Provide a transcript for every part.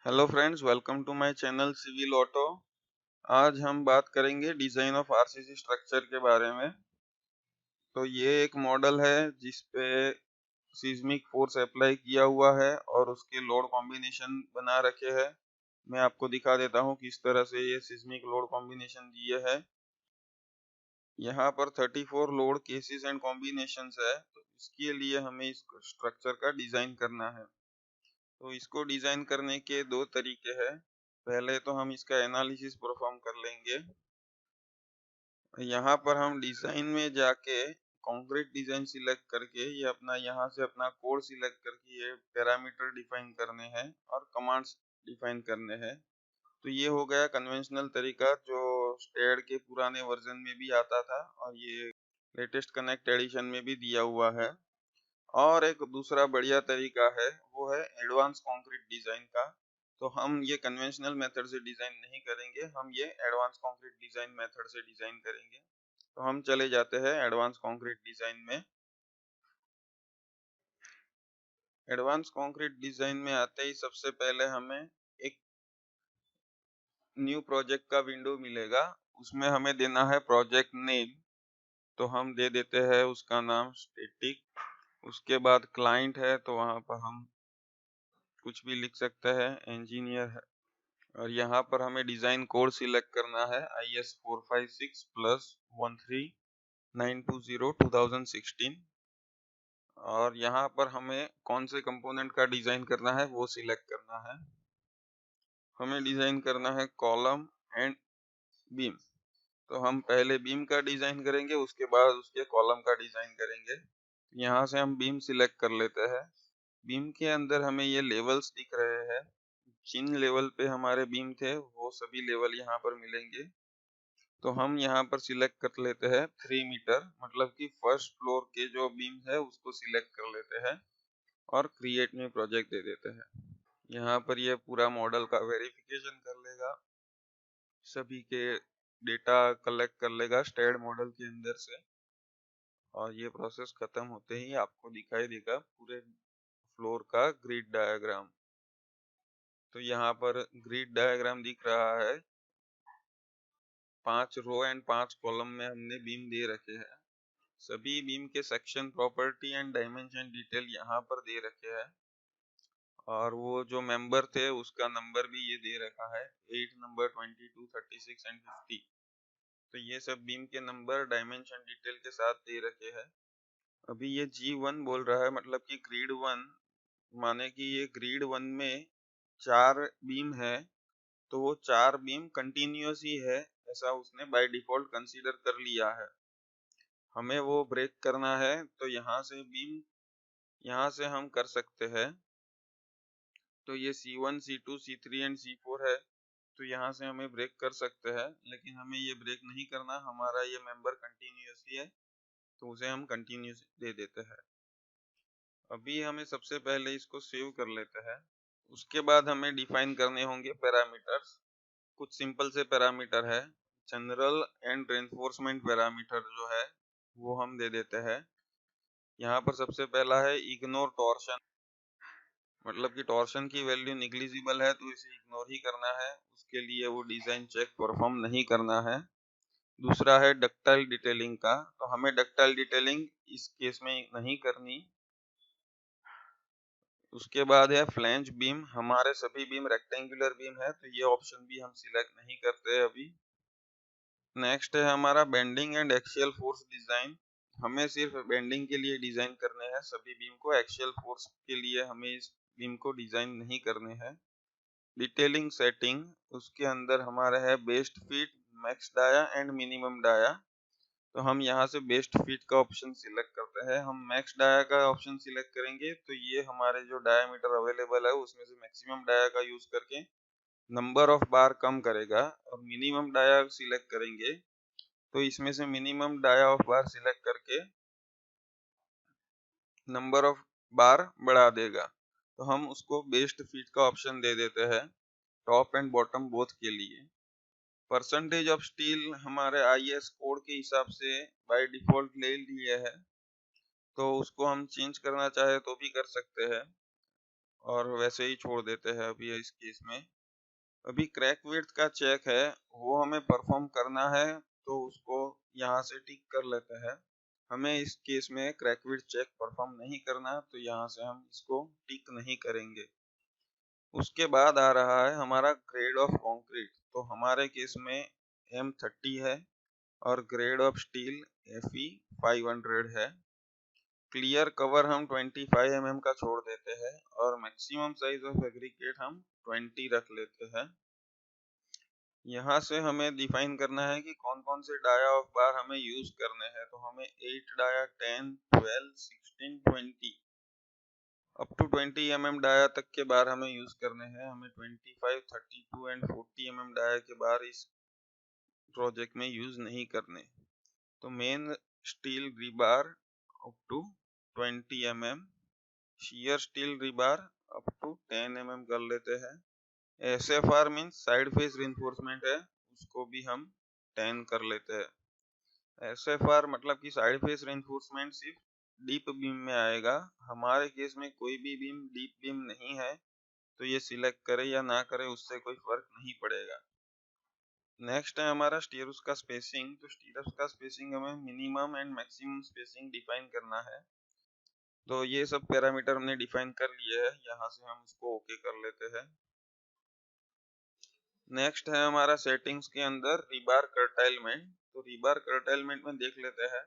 Hello friends, welcome to my channel civil auto. आज हम बात करेंगे डिज़ाइन ऑफ आरसीसी स्ट्रक्चर के बारे में। तो ये एक मॉडल है जिस पे सिस्मिक फोर्स अप्लाई किया हुआ है और उसके लोड कॉम्बिनेशन बना रखे हैं। मैं आपको दिखा देता हूँ किस तरह से ये सिस्मिक लोड कॉम्बिनेशन दिए है। यहाँ पर 34 लोड केसेस एंड कॉम्बिनेशंस है, तो इसके लिए हमें इस स्ट्रक्चर का डिज़ाइन करना है। तो इसको डिजाइन करने के दो तरीके हैं। पहले तो हम इसका एनालिसिस परफॉर्म कर लेंगे। यहाँ पर हम डिजाइन में जाके कॉन्क्रीट डिजाइन सिलेक्ट करके ये अपना यहाँ से अपना कोड सिलेक्ट करके ये पैरामीटर डिफाइन करने हैं और कमांड्स डिफाइन करने हैं। तो ये हो गया कन्वेंशनल तरीका जो स्टेड के पुराने वर्जन में भी आता था और ये लेटेस्ट कनेक्ट एडिशन में भी दिया हुआ है। और एक दूसरा बढ़िया तरीका है वो है एडवांस कंक्रीट डिजाइन का। तो हम ये कन्वेंशनल मेथड से डिजाइन नहीं करेंगे, हम ये एडवांस कंक्रीट डिजाइन मेथड से डिजाइन करेंगे। तो हम चले जाते हैं एडवांस कंक्रीट डिजाइन में। एडवांस कंक्रीट डिजाइन में आते ही सबसे पहले हमें एक न्यू प्रोजेक्ट का विंडो मिलेगा। उसमें हमें देना है प्रोजेक्ट नेम। तो हम दे देते हैं उसका नाम स्टैटिक। उसके बाद क्लाइंट है तो वहां पर हम कुछ भी लिख सकते हैं, इंजीनियर है। और यहाँ पर हमें डिजाइन कोड सिलेक्ट करना है IS 456 प्लस 13920 और यहाँ पर हमें कौन से कंपोनेंट का डिजाइन करना है वो सिलेक्ट करना है। हमें डिजाइन करना है कॉलम एंड बीम। तो हम पहले बीम का डिजाइन करेंगे, उसके बाद उसके कॉलम का डिजाइन करेंगे। यहाँ से हम बीम सिलेक्ट कर लेते हैं। बीम के अंदर हमें ये लेवल्स दिख रहे हैं। जिन लेवल पे हमारे बीम थे वो सभी लेवल यहाँ पर मिलेंगे। तो हम यहाँ पर सिलेक्ट कर लेते हैं 3 मीटर, मतलब कि फर्स्ट फ्लोर के जो बीम है उसको सिलेक्ट कर लेते हैं और क्रिएट न्यू प्रोजेक्ट दे देते हैं। यहाँ पर ये पूरा मॉडल का वेरिफिकेशन कर लेगा, सभी के डेटा कलेक्ट कर लेगा स्टैड मॉडल के अंदर से। और ये प्रोसेस खत्म होते ही आपको दिखाई देगा पूरे फ्लोर का ग्रिड डायग्राम। तो यहाँ पर ग्रिड डायग्राम दिख रहा है। 5 रो एंड 5 कॉलम में हमने बीम दे रखे हैं। सभी बीम के section property and dimension detail यहाँ पर दे रखे हैं। और वो जो मेंबर थे उसका नंबर भी ये दे रखा है, 8 नंबर 22 36 एंड 50। तो ये सब बीम के नंबर डायमेंशन डिटेल के साथ दे रखे हैं। अभी ये G1 बोल रहा है, मतलब कि ग्रिड 1, माने कि ये ग्रिड 1 में 4 बीम है। तो वो 4 बीम कंटिन्यूअस ही है, ऐसा उसने बाय डिफॉल्ट कंसीडर कर लिया है। हमें वो ब्रेक करना है तो यहाँ से बीम यहाँ से हम कर सकते हैं। तो ये C1 C2 C3 and C4 है, तो यहाँ से हमें ब्रेक कर सकते हैं, लेकिन हमें ये ब्रेक नहीं करना। हमारा ये मेंबर कंटिन्यूअस ही है तो उसे हम कंटिन्यूअस दे देते हैं। अभी हमें सबसे पहले इसको सेव कर लेते हैं। उसके बाद हमें डिफाइन करने होंगे पैरामीटर्स। कुछ सिंपल से पैरामीटर है। जनरल एंड रेनफोर्समेंट पैरामीटर जो है वो हम दे देते हैं। यहाँ पर सबसे पहला है इग्नोर टॉर्शन, मतलब कि टॉर्शन की वैल्यू निग्लिजिबल है तो इसे इग्नोर ही करना है, उसके लिए वो डिजाइन चेक परफॉर्म नहीं करना है। दूसरा है डक्टाइल डिटेलिंग का, तो हमें डक्टाइल डिटेलिंग इस केस में नहीं करनी। उसके बाद है फ्लैंज बीम। हमारे सभी बीम रेक्टेंगुलर बीम है तो ये ऑप्शन भी हम सिलेक्ट नहीं करते अभी। नेक्स्ट है हमारा bending and axial force design. हमें सिर्फ बेंडिंग के लिए डिजाइन करने हैं सभी बीम को, एक्सियल फोर्स के लिए हमें इस बीम को डिजाइन नहीं करने हैं। डिटेलिंग सेटिंग, उसके अंदर हमारा है best fit, max dia and minimum dia. तो हम यहाँ से बेस्ट फिट का ऑप्शन सिलेक्ट करते हैं। हम मैक्स डाया का ऑप्शन सिलेक्ट करेंगे तो ये हमारे जो डायामीटर अवेलेबल है उसमें से मैक्सिमम डाया का यूज करके नंबर ऑफ बार कम करेगा। और मिनिमम डाया सिलेक्ट करेंगे तो इसमें से minimum dia of bar select करके नंबर ऑफ बार बढ़ा देगा। तो हम उसको बेस्ट फिट का ऑप्शन दे देते हैं टॉप एंड बॉटम बोथ के लिए। परसेंटेज ऑफ स्टील हमारे IS कोड के हिसाब से बाय डिफॉल्ट ले लिए है, तो उसको हम चेंज करना चाहे तो भी कर सकते हैं। और वैसे ही छोड़ देते हैं अभी इस केस में। अभी क्रैक विड्थ का चेक है वो हमें परफॉर्म करना है, तो उसको यहाँ से टिक कर लेते हैं। हमें इस केस में क्रैक विड्थ चेक परफॉर्म नहीं करना, तो यहाँ से हम इसको टिक नहीं करेंगे। उसके बाद आ रहा है हमारा ग्रेड ऑफ कंक्रीट। तो हमारे केस में M30 है और ग्रेड ऑफ स्टील Fe500 है। क्लियर कवर हम 25 mm का छोड़ देते हैं और मैक्सिमम साइज ऑफ एग्रीगेट हम 20 रख लेते हैं। यहाँ से हमें डिफाइन करना है कि कौन कौन से डाया ऑफ बार हमें यूज करने हैं। तो हमें 8 dia, 10, 12, 16, 20 up to 20 mm dia तक के बार हमें यूज करने हैं। हमें 25, 32 एंड 40 mm डाया के बार इस प्रोजेक्ट में यूज नहीं करने। तो main steel rebar up to 20 mm, shear steel rebar up to 10 mm कर लेते हैं। SFR means side face reinforcement है, उसको भी हम 10 कर लेते हैं। SFR मतलब कि साइड फेस रिइंफोर्समेंट सिर्फ डीप बीम में आएगा। हमारे केस में कोई भी बीम डीप बीम नहीं है, तो ये सिलेक्ट करे या ना करे उससे कोई फर्क नहीं पड़ेगा। नेक्स्ट है हमारा स्टीयर्स का स्पेसिंग। तो स्टीयर्स का स्पेसिंग हमें minimum and maximum spacing define करना है। तो ये सब पैरामीटर हमने डिफाइन कर लिए हैं, यहाँ से हम इसको ओके कर लेते हैं। नेक्स्ट है हमारा सेटिंग्स के अंदर रिबार कर्टाइलमेंट। तो रिबार कर्टाइलमेंट में देख लेते हैं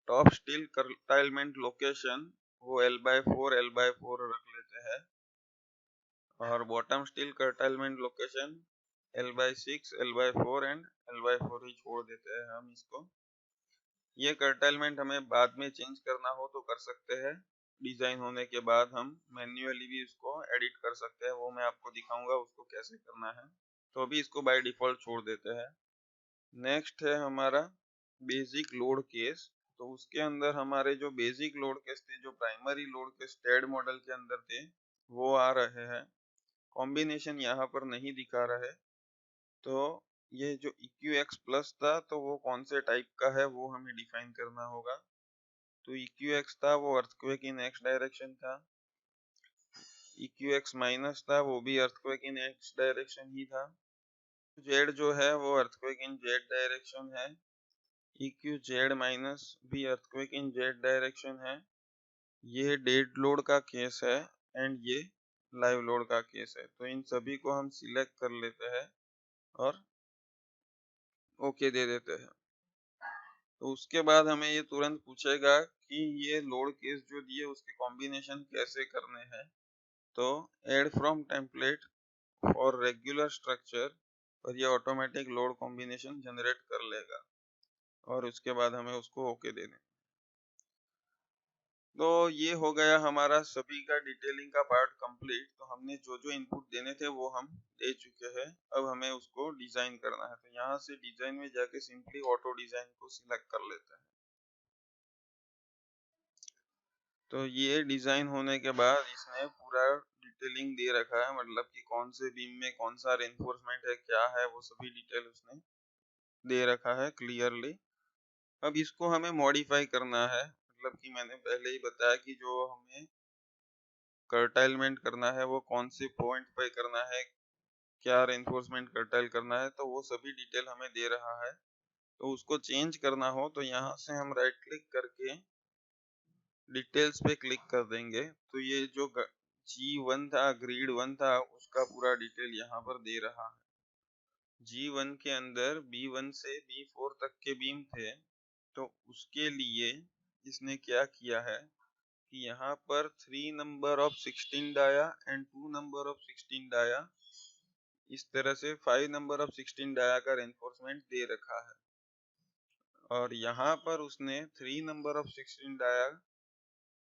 टॉप स्टील कर्टाइलमेंट लोकेशन वो L/4 L/4 रख लेते हैं और bottom steel curtailment location L/6 L/4 and L/4 ही छोड़ देते हैं हम इसको। ये कर्टाइलमेंट हमें बाद में चेंज करना हो तो कर सकते हैं। डिजाइन होने के बाद हम मैन्युअली भी इसको एडिट कर सकते हैं, वो मैं आपको दिखाऊंगा उसको कैसे करना है। तो अभी इसको बाय डिफॉल्ट छोड़ देते हैं। नेक्स्ट है हमारा बेसिक लोड केस। तो उसके अंदर हमारे जो बेसिक लोड केस थे, जो primary load case Ted model के अंदर थे, वो आ रहे हैं। कॉम्बिनेशन यहाँ पर नहीं दिखा रहा है। तो ये जो EQX प्लस था तो वो कौन से टाइप का है वो हमें डिफाइन करना होगा। तो EQX था वो अर्थक्वेक इन एक्स डायरेक्शन था। EQX माइनस था वो भी अर्थक्वेक इन एक्स डायरेक्शन ही था। जेड जो है वो अर्थक्वेक इन जेड डायरेक्शन है। EQZ माइनस भी अर्थक्वेक इन जेड डायरेक्शन है। ये डेड लोड का केस है एंड ये लाइव लोड का केस है। तो इन सभी को हम सिलेक्ट कर लेते हैं और ओके दे देते हैं। तो उसके बाद हमें ये तुरंत पूछेगा कि ये लोड केस जो दिए उसके कॉम्बिनेशन कैसे करने हैं। तो ऐड फ्रॉम टेम्पलेट और रेगुलर स्ट्रक्चर, और ये ऑटोमेटिक लोड कॉम्बिनेशन जनरेट कर लेगा और उसके बाद हमें उसको ओके दे दें। तो ये हो गया हमारा सभी का डिटेलिंग का पार्ट कंप्लीट। तो हमने जो जो इनपुट देने थे वो हम दे चुके हैं। अब हमें उसको डिजाइन करना है। तो यहाँ से डिजाइन में जाके सिंपली ऑटो डिजाइन को सिलेक्ट कर लेते हैं। तो ये डिजाइन होने के बाद इसने पूरा डिटेलिंग दे रखा है, मतलब कि कौन से बीम में कौन सा रेनफोर्समेंट है, क्या है, वो सभी डिटेल उसने दे रखा है क्लियरली। अब इसको हमें मॉडिफाई करना है, मतलब कि मैंने पहले ही बताया कि जो हमें कर्टाइलमेंट करना है वो कौन से पॉइंट पे करना है, क्या रेनफोर्समेंट कर्टाइल करना है, तो वो सभी डिटेल हमें दे रहा है। तो उसको चेंज करना हो तो यहाँ से हम राइट क्लिक करके डिटेल्स पे क्लिक कर देंगे। तो ये जो G1 था, ग्रीड 1 था, उसका पूरा डिटेल यहाँ पर दे रहा है। G1 के अंदर B1 से B4 तक के बीम थे, तो उसके लिए इसने क्या किया है कि यहाँ पर 3 number of 16 dia and 2 number of 16 dia, इस तरह से 5 नंबर ऑफ 16 डाया का रेनफोर्समेंट दे रखा है। और यहाँ पर उसने 3 नंबर ऑफ 16 डाया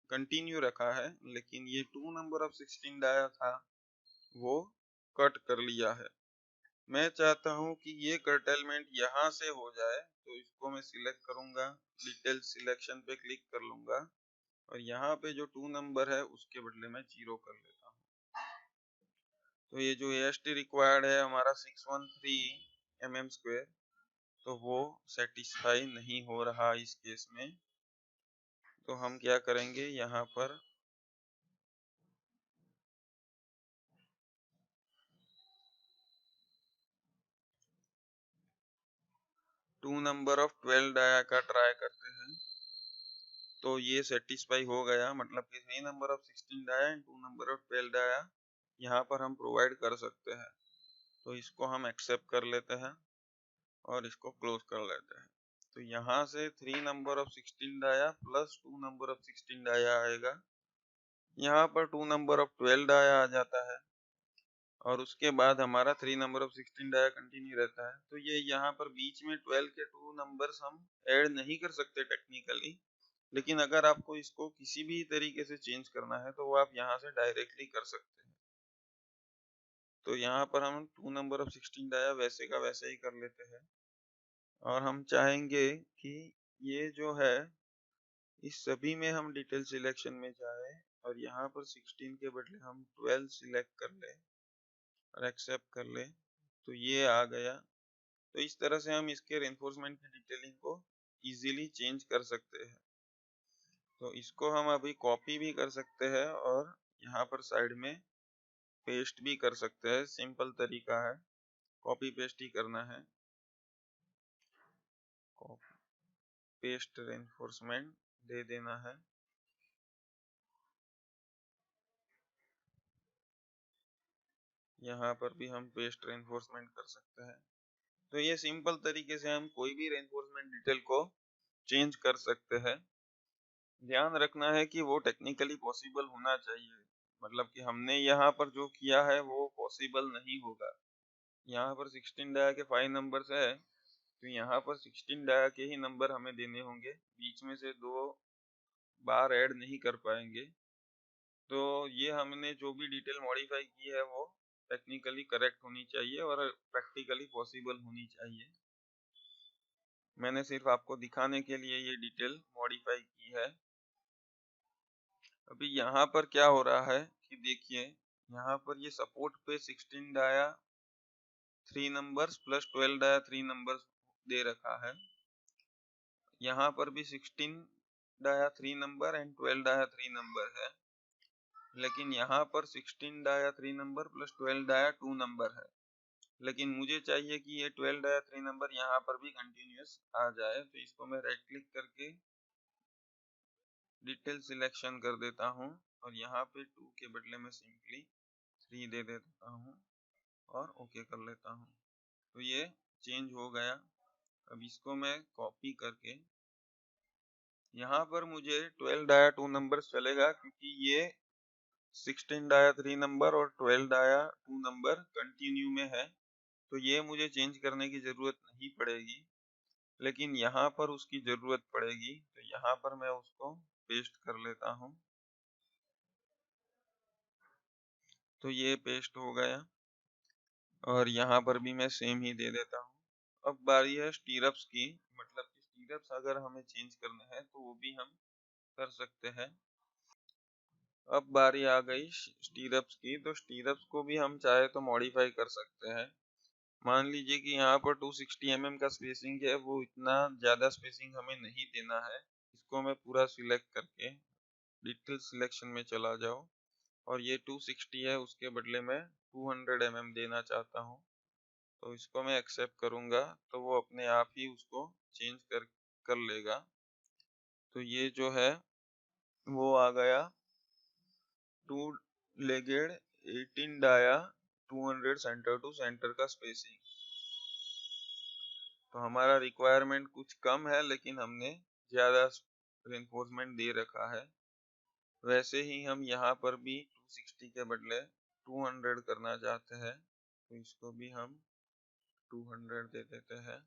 कंटिन्यू रखा है, लेकिन ये 2 नंबर ऑफ 16 डाया था वो कट कर लिया है। मैं चाहता हूँ कि ये कर्टेलमेंट यहाँ से हो जाए, तो इसको मैं सिलेक्ट करूंगा, डिटेल सिलेक्शन पे क्लिक कर लूंगा और यहाँ पे जो 2 नंबर है उसके बदले में 0 कर लेता हूँ। तो ये जो AST रिक्वायर्ड है हमारा 613 mm², तो वो सेटिस्फाई नहीं हो रहा इस केस में। तो हम क्या करेंगे, यहाँ पर 2 नंबर ऑफ 12 डाया का ट्राई करते हैं, तो ये सेटिस्फाई हो गया, मतलब कि 3 number of 16 dia and 2 number of 12 dia यहाँ पर हम प्रोवाइड कर सकते हैं। तो इसको हम एक्सेप्ट कर लेते हैं और इसको क्लोज कर लेते हैं। तो यहाँ से 3 number of 16 dia plus 2 number of 16 dia आएगा, यहाँ पर 2 नंबर ऑफ 12 डाया आ जाता है और उसके बाद हमारा 3 नंबर ऑफ 16 डाया कंटिन्यू रहता है। तो ये यहाँ पर बीच में 12 के 2 नंबर्स हम ऐड नहीं कर सकते टेक्निकली, लेकिन अगर आपको इसको किसी भी तरीके से चेंज करना है तो वो आप यहाँ से डायरेक्टली कर सकते हैं। तो यहाँ पर हम 2 नंबर ऑफ 16 डाया वैसे का वैसे ही कर लेते हैं और हम चाहेंगे कि ये जो है इस सभी में हम डिटेल सिलेक्शन में जाए और यहाँ पर 16 के बदले हम 12 सिलेक्ट कर ले और एक्सेप्ट कर ले, तो ये आ गया। तो इस तरह से हम इसके रेनफोर्समेंट की डिटेलिंग को इजीली चेंज कर सकते हैं। तो इसको हम अभी कॉपी भी कर सकते हैं और यहाँ पर साइड में पेस्ट भी कर सकते हैं। सिंपल तरीका है, कॉपी पेस्ट ही करना है। कॉपी पेस्ट रेनफोर्समेंट दे देना है। यहाँ पर भी हम पेस्ट रेनफोर्समेंट कर सकते हैं। तो ये सिंपल तरीके से हम कोई भी रेनफोर्समेंट डिटेल को चेंज कर सकते हैं। ध्यान रखना है कि वो टेक्निकली पॉसिबल होना चाहिए, मतलब कि हमने यहाँ पर जो किया है वो पॉसिबल नहीं होगा। यहाँ पर 16 डाया के 5 नंबर्स है, तो यहाँ पर 16 डाया के ही नंबर हमें देने होंगे, बीच में से 2 बार ऐड नहीं कर पाएंगे। तो ये हमने जो भी डिटेल मॉडिफाई की है वो टेक्निकली करेक्ट होनी चाहिए और प्रैक्टिकली पॉसिबल होनी चाहिए। मैंने सिर्फ आपको दिखाने के लिए ये डिटेल मॉडिफाई की है। अभी यहाँ पर क्या हो रहा है कि देखिए, यहाँ पर ये सपोर्ट पे 16 dia 3 numbers plus 12 dia 3 numbers दे रखा है। यहाँ पर भी 16 dia 3 number and 12 dia 3 number है, लेकिन यहाँ पर 16 dia 3 number plus 12 dia 2 number है। लेकिन मुझे चाहिए कि ये 12 डाया 3 नंबर यहाँ पर भी कंटिन्यूस आ जाए। तो इसको मैं राइट क्लिक करके डिटेल सिलेक्शन कर देता हूँ और यहाँ पे 2 के बदले में सिंपली 3 दे देता हूँ और ओके कर लेता हूँ। तो ये चेंज हो गया। अब इसको मैं कॉपी करके, यहाँ पर मुझे 12 डाया 2 नंबर चलेगा क्योंकि ये 16 डाया 3 नंबर और 12 डाया 2 नंबर कंटिन्यू में है, तो ये मुझे चेंज करने की जरूरत नहीं पड़ेगी। लेकिन यहाँ पर उसकी जरूरत पड़ेगी, तो यहाँ पर मैं उसको पेस्ट कर लेता हूँ। तो ये पेस्ट हो गया और यहाँ पर भी मैं सेम ही दे देता हूँ। अब बारी है स्टीरअप्स की, मतलब कि स्टीरअप्स अगर हमें चेंज करना है तो वो भी हम कर सकते हैं। अब बारी आ गई स्टीरअप्स की, तो स्टीरअप्स को भी हम चाहे तो मॉडिफाई कर सकते हैं। मान लीजिए कि यहाँ पर 260 mm का स्पेसिंग है, वो इतना ज़्यादा स्पेसिंग हमें नहीं देना है। इसको मैं पूरा सिलेक्ट करके डिटेल सिलेक्शन में चला जाऊँ और ये 260 है, उसके बदले में 200 mm देना चाहता हूँ। तो इसको मैं एक्सेप्ट करूँगा तो वो अपने आप ही उसको चेंज कर लेगा। तो ये जो है वो आ गया 2 legged 18 dia 200 centre to centre का स्पेसिंग। तो हमारा रिक्वायरमेंट कुछ कम है लेकिन हमने ज़्यादा रेनफोर्समेंट दे रखा है। वैसे ही हम यहाँ पर भी 260 के बदले 200 करना चाहते हैं, तो इसको भी हम 200 दे देते हैं,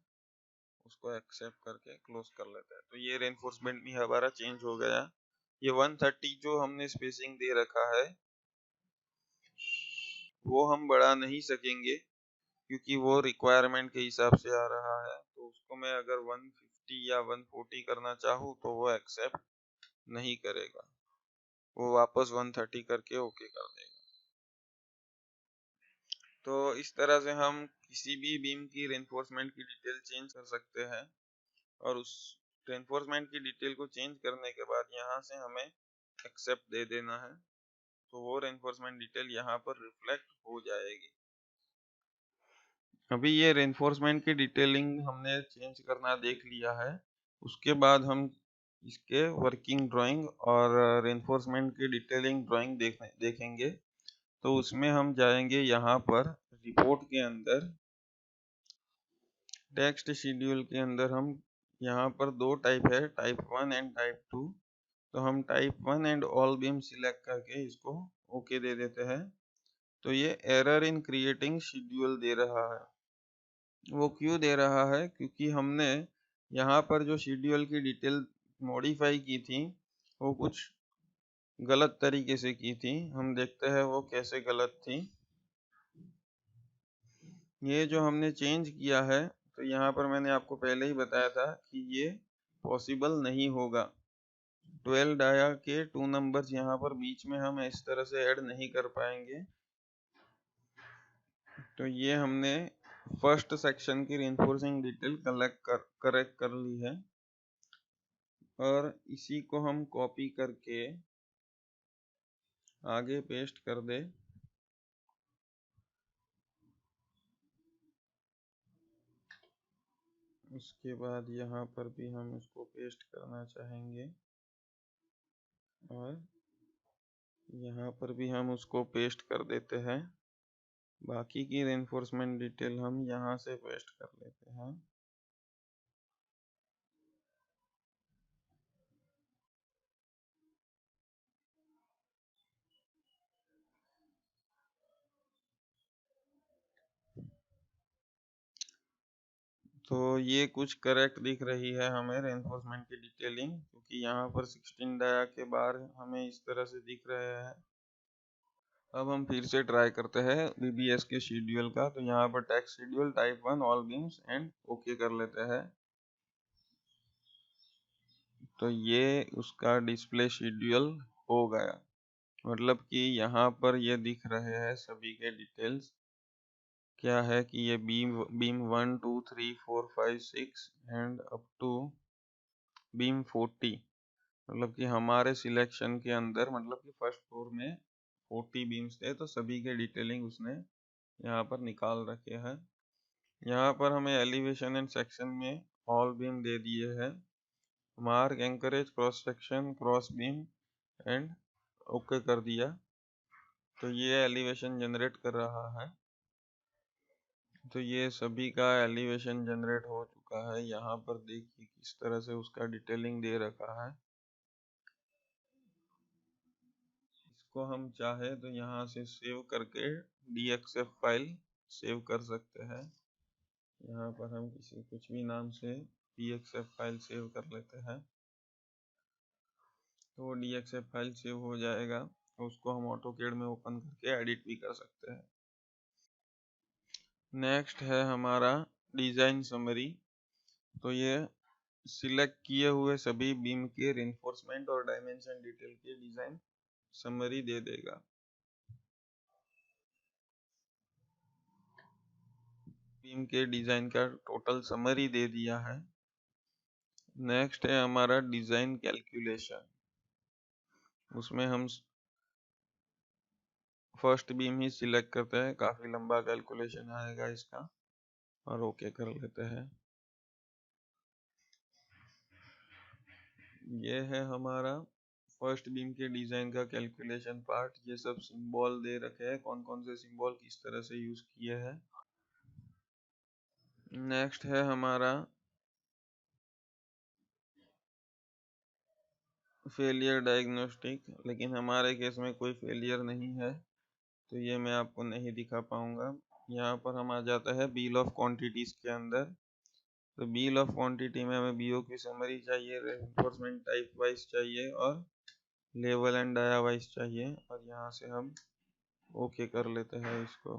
उसको एक्सेप्ट करके क्लोज कर लेते हैं। तो ये रेनफोर्समेंट भी हमारा चेंज हो गया। ये 130 जो हमने स्पेसिंग दे रखा है वो हम बढ़ा नहीं सकेंगे क्योंकि वो रिक्वायरमेंट के हिसाब से आ रहा है। तो उसको मैं अगर 150 या 140 करना चाहूँ तो वो एक्सेप्ट नहीं करेगा, वो वापस 130 करके ओके कर देगा। तो इस तरह से हम किसी भी बीम की रेनफोर्समेंट की डिटेल चेंज कर सकते हैं और उस रेनफोर्समेंट की डिटेल को चेंज करने के बाद यहाँ से हमें एक्सेप्ट दे देना है, तो वो रेनफोर्समेंट डिटेल यहाँ पर रिफ्लेक्ट हो जाएगी। अभी ये रेनफोर्समेंट की डिटेलिंग हमने चेंज करना देख लिया है। उसके बाद हम इसके वर्किंग ड्राइंग और रेनफोर्समेंट की डिटेलिंग ड्राइंग देखेंगे। तो उसमें हम जाएंगे यहाँ पर रिपोर्ट के अंदर, टेक्स्ट शेड्यूल के अंदर हम यहाँ पर दो टाइप है, टाइप 1 एंड टाइप 2। तो हम type 1 and all beam select करके इसको ओके दे देते हैं। तो ये एरर इन क्रिएटिंग शेड्यूल दे रहा है। वो क्यों दे रहा है? क्योंकि हमने यहाँ पर जो शेड्यूल की डिटेल मॉडिफाई की थी वो कुछ गलत तरीके से की थी। हम देखते हैं वो कैसे गलत थी। ये जो हमने चेंज किया है, तो यहाँ पर मैंने आपको पहले ही बताया था कि ये पॉसिबल नहीं होगा। 12 डाया के 2 नंबर्स यहाँ पर बीच में हम इस तरह से ऐड नहीं कर पाएंगे। तो ये हमने फर्स्ट सेक्शन की रिइंफोर्सिंग डिटेल करेक्ट कर ली है, और इसी को हम कॉपी करके आगे पेस्ट कर दे। उसके बाद यहाँ पर भी हम इसको पेस्ट करना चाहेंगे, और यहाँ पर भी हम उसको पेस्ट कर देते हैं। बाकी की रेनफोर्समेंट डिटेल हम यहाँ से पेस्ट कर लेते हैं। तो ये कुछ करेक्ट दिख रही है हमें रेनफोर्समेंट की डिटेलिंग, क्योंकि यहाँ पर 16 डाया के बार हमें इस तरह से दिख रहे हैं। अब हम फिर से ट्राई करते हैं बीबीएस के शेड्यूल का। तो यहाँ पर text schedule type 1 all beams and okay कर लेते हैं। तो ये उसका डिस्प्ले शेड्यूल हो गया, मतलब कि यहाँ पर ये दिख रहे हैं सभी के डिटेल्स। क्या है कि ये beam beam 1 2 3 4 5 6 and up to beam 40, मतलब कि हमारे सिलेक्शन के अंदर, मतलब कि फर्स्ट फ्लोर में 40 बीम्स थे, तो सभी के डिटेलिंग उसने यहाँ पर निकाल रखे हैं। यहाँ पर हमें एलिवेशन एंड सेक्शन में ऑल बीम दे दिए हैं, mark anchorage cross section cross beam and okay कर दिया। तो ये एलिवेशन जनरेट कर रहा है। तो ये सभी का एलिवेशन जनरेट हो चुका है। यहाँ पर देखिए किस तरह से उसका डिटेलिंग दे रखा है। इसको हम चाहे तो यहाँ से सेव करके DXF फाइल सेव कर सकते हैं। यहाँ पर हम किसी कुछ भी नाम से DXF फाइल सेव कर लेते हैं, तो वो DXF फाइल सेव हो जाएगा। उसको हम ऑटोकैड में ओपन करके एडिट भी कर सकते हैं। नेक्स्ट है हमारा डिज़ाइन समरी। तो ये सिलेक्ट किए हुए सभी बीम के रिइंफोर्समेंट और डायमेंशन डिटेल के डिज़ाइन समरी दे देगा। बीम के डिज़ाइन का टोटल समरी दे दिया है। नेक्स्ट है हमारा डिज़ाइन कैलकुलेशन। उसमें हम फर्स्ट बीम ही सिलेक्ट करते हैं, काफ़ी लंबा कैलकुलेशन आएगा इसका, और ओके कर लेते हैं। ये है हमारा फर्स्ट बीम के डिज़ाइन का कैलकुलेशन पार्ट। ये सब सिंबल दे रखे हैं, कौन कौन से सिंबल किस तरह से यूज़ किए हैं। नेक्स्ट है हमारा फेलियर डायग्नोस्टिक, लेकिन हमारे केस में कोई फेलियर नहीं है, तो ये मैं आपको नहीं दिखा पाऊंगा। यहाँ पर हम आ जाता है बिल ऑफ क्वांटिटीज के अंदर। तो बिल ऑफ क्वांटिटी में हमें बीओ की समरी चाहिए, रेनफोर्समेंट टाइप वाइज चाहिए, और लेवल एंड डाया वाइज चाहिए, और यहाँ से हम ओके कर लेते हैं इसको।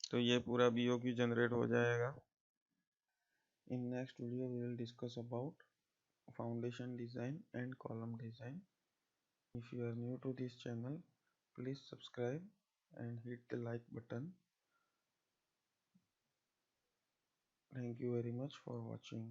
तो ये पूरा बीओ की जनरेट हो जाएगा। In next video we will discuss about foundation design and column design. If you are new to this channel, please subscribe and hit the like button. Thank you very much for watching.